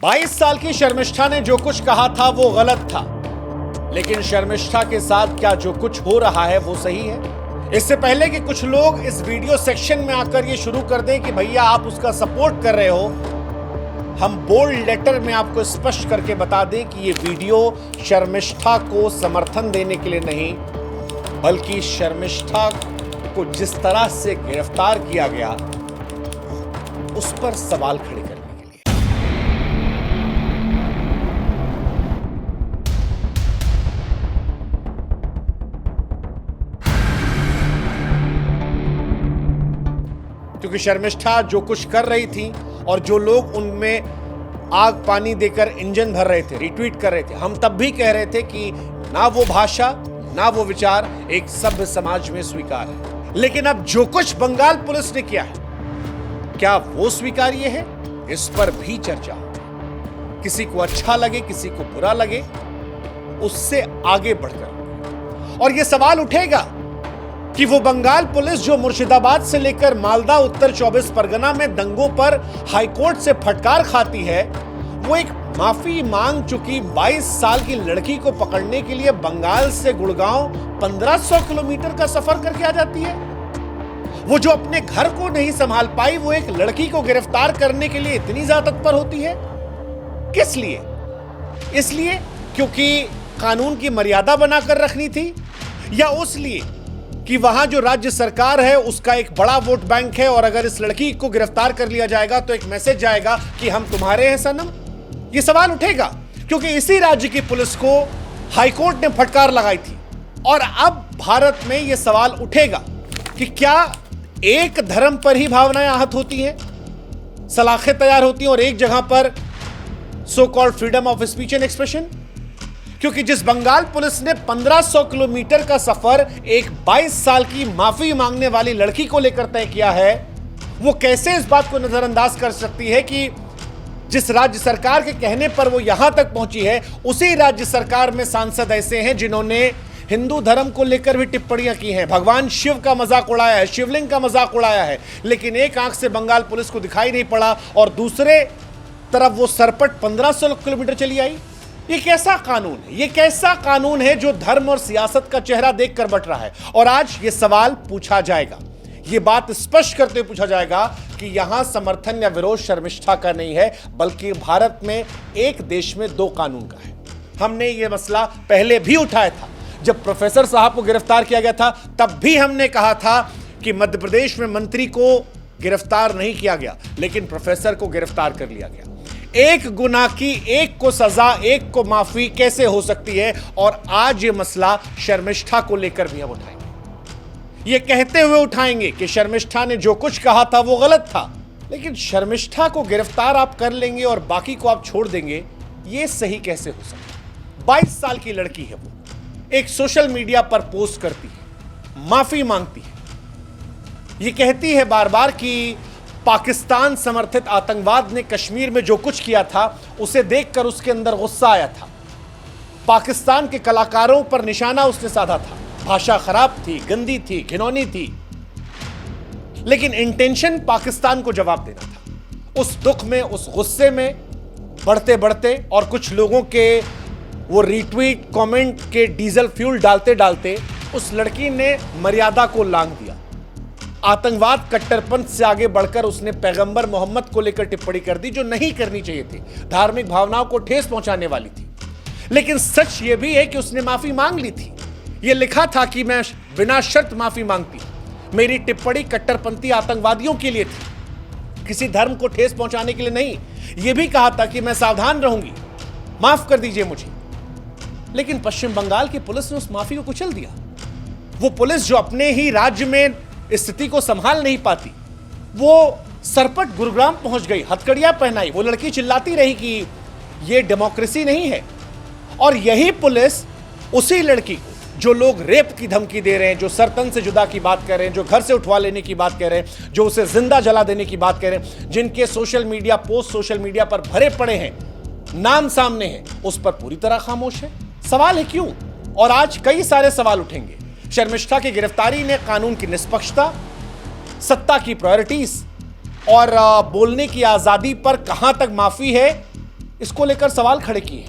22 साल की शर्मिष्ठा ने जो कुछ कहा था वो गलत था, लेकिन शर्मिष्ठा के साथ क्या जो कुछ हो रहा है वो सही है? इससे पहले कि कुछ लोग इस वीडियो सेक्शन में आकर ये शुरू कर दें कि भैया आप उसका सपोर्ट कर रहे हो, हम बोल्ड लेटर में आपको स्पष्ट करके बता दें कि ये वीडियो शर्मिष्ठा को समर्थन देने के लिए नहीं, बल्कि शर्मिष्ठा को जिस तरह से गिरफ्तार किया गया उस पर सवाल खड़े करने के लिए। क्योंकि शर्मिष्ठा जो कुछ कर रही थी और जो लोग उनमें आग पानी देकर इंजन भर रहे थे, रिट्वीट कर रहे थे, हम तब भी कह रहे थे कि ना वो भाषा ना वो विचार एक सभ्य समाज में स्वीकार है। लेकिन अब जो कुछ बंगाल पुलिस ने किया है, क्या वो स्वीकार्य है? इस पर भी चर्चा हो। किसी को अच्छा लगे, किसी को बुरा लगे, उससे आगे बढ़कर और यह सवाल उठेगा कि वो बंगाल पुलिस जो मुर्शिदाबाद से लेकर मालदा उत्तर 24 परगना में दंगों पर हाईकोर्ट से फटकार खाती है, वो एक माफी मांग चुकी 22 साल की लड़की को पकड़ने के लिए बंगाल से गुड़गांव 1500 किलोमीटर का सफर करके आ जाती है। वो जो अपने घर को नहीं संभाल पाई, वो एक लड़की को गिरफ्तार करने के लिए इतनी ज्यादा तत्पर होती है। किस लिए? इसलिए क्योंकि कानून की मर्यादा बनाकर रखनी थी, या उस लिए कि वहां जो राज्य सरकार है उसका एक बड़ा वोट बैंक है और अगर इस लड़की को गिरफ्तार कर लिया जाएगा तो एक मैसेज जाएगा कि हम तुम्हारे हैं सनम? यह सवाल उठेगा क्योंकि इसी राज्य की पुलिस को हाईकोर्ट ने फटकार लगाई थी और अब भारत में यह सवाल उठेगा कि क्या एक धर्म पर ही भावनाएं आहत होती हैं, सलाखें तैयार होती हैं और एक जगह पर so called freedom of speech and expression? क्योंकि जिस बंगाल पुलिस ने 1500 किलोमीटर का सफर एक 22 साल की माफी मांगने वाली लड़की को लेकर तय किया है, वो कैसे इस बात को नजरअंदाज कर सकती है कि जिस राज्य सरकार के कहने पर वो यहां तक पहुंची है, उसी राज्य सरकार में सांसद ऐसे हैं जिन्होंने हिंदू धर्म को लेकर भी टिप्पणियां की हैं, भगवान शिव का मजाक उड़ाया है, शिवलिंग का मजाक उड़ाया है, लेकिन एक आंख से बंगाल पुलिस को दिखाई नहीं पड़ा और दूसरे तरफ वो सरपट 1500 किलोमीटर चली आई। ये कैसा कानून है? ये कैसा कानून है जो धर्म और सियासत का चेहरा देखकर बट रहा है? और आज ये सवाल पूछा जाएगा, ये बात स्पष्ट करते हुए पूछा जाएगा कि यहां समर्थन या विरोध शर्मिष्ठा का नहीं है, बल्कि भारत में एक देश में दो कानून का है। हमने ये मसला पहले भी उठाया था, जब प्रोफेसर साहब को गिरफ्तार किया गया था तब भी हमने कहा था कि मध्य प्रदेश में मंत्री को गिरफ्तार नहीं किया गया, लेकिन प्रोफेसर को गिरफ्तार कर लिया गया। एक गुनाह की एक को सजा, एक को माफी कैसे हो सकती है? और आज ये मसला शर्मिष्ठा को लेकर भी हम उठाएंगे। ये कहते हुए उठाएंगे कि शर्मिष्ठा ने जो कुछ कहा था वो गलत था, लेकिन शर्मिष्ठा को गिरफ्तार आप कर लेंगे और बाकी को आप छोड़ देंगे, ये सही कैसे हो सकता? 22 साल की लड़की है, वो एक सोशल मीडिया पर पोस्ट करती है, माफी मांगती है, ये कहती है बार बार कि पाकिस्तान समर्थित आतंकवाद ने कश्मीर में जो कुछ किया था उसे देखकर उसके अंदर गुस्सा आया था, पाकिस्तान के कलाकारों पर निशाना उसने साधा था, भाषा खराब थी, गंदी थी, घिनौनी थी, लेकिन इंटेंशन पाकिस्तान को जवाब देना था। उस दुख में, उस गुस्से में बढ़ते बढ़ते और कुछ लोगों के वो रीट्वीट कमेंट के डीजल फ्यूल डालते डालते उस लड़की ने मर्यादा को लांघ दिया। आतंकवाद, कट्टरपंथ से आगे बढ़कर उसने पैगंबर मोहम्मद को लेकर टिप्पणी कर दी जो नहीं करनी चाहिए थी, धार्मिक भावनाओं को ठेस पहुंचाने वाली थी। लेकिन सच यह भी है कि उसने माफी मांग ली थी। यह लिखा था कि मैं बिना शर्त माफी मांगती, मेरी टिप्पणी कट्टरपंथी आतंकवादियों के लिए थी, किसी धर्म को ठेस पहुंचाने के लिए नहीं। यह भी कहा था कि मैं सावधान रहूंगी, माफ कर दीजिए मुझे। लेकिन पश्चिम बंगाल की पुलिस ने उस माफी को कुचल दिया। वो पुलिस जो अपने ही राज्य में स्थिति को संभाल नहीं पाती, वो सरपट गुरुग्राम पहुंच गई, हथकड़ियां पहनाई, वो लड़की चिल्लाती रही कि ये डेमोक्रेसी नहीं है। और यही पुलिस उसी लड़की को, जो लोग रेप की धमकी दे रहे हैं, जो सरतन से जुदा की बात कर रहे हैं, जो घर से उठवा लेने की बात कर रहे हैं, जो उसे जिंदा जला देने की बात कर रहे हैं, जिनके social media post social media पर भरे पड़े हैं, नाम सामने है, उस पर पूरी तरह खामोश है। सवाल है क्यों? और आज कई सारे सवाल उठेंगे। शर्मिष्ठा की गिरफ्तारी ने कानून की निष्पक्षता, सत्ता की प्रायोरिटीज और बोलने की आजादी पर कहां तक माफी है, इसको लेकर सवाल खड़े किए।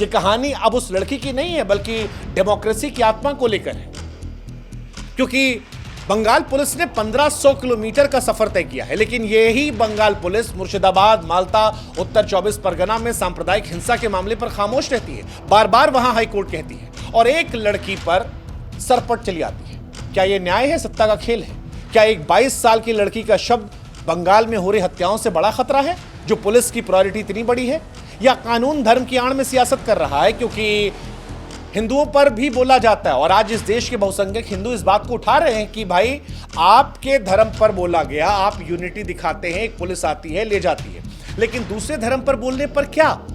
ये कहानी अब उस लड़की की नहीं है, बल्कि डेमोक्रेसी की आत्मा को लेकर है। क्योंकि बंगाल पुलिस ने 1500 किलोमीटर का सफर तय किया है, लेकिन यही बंगाल पुलिस मुर्शिदाबाद, माल्टा, उत्तर 24 परगना में सांप्रदायिक हिंसा के मामले पर खामोश रहती है। बार बार वहां हाईकोर्ट कहती है और एक लड़की पर सरपट चली आती है। क्या यह न्याय है? सत्ता का खेल है? क्या एक 22 साल की लड़की का शब्द बंगाल में हो रही हत्याओं से बड़ा खतरा है, जो पुलिस की प्रायोरिटी इतनी बड़ी है? या कानून धर्म की आड़ में सियासत कर रहा है? क्योंकि हिंदुओं पर भी बोला जाता है और आज इस देश के बहुसंख्यक हिंदू इस बात को उठा रहे हैं कि भाई आपके धर्म पर बोला गया, आप यूनिटी दिखाते हैं, एक पुलिस आती है ले जाती है, लेकिन दूसरे धर्म पर बोलने पर क्या?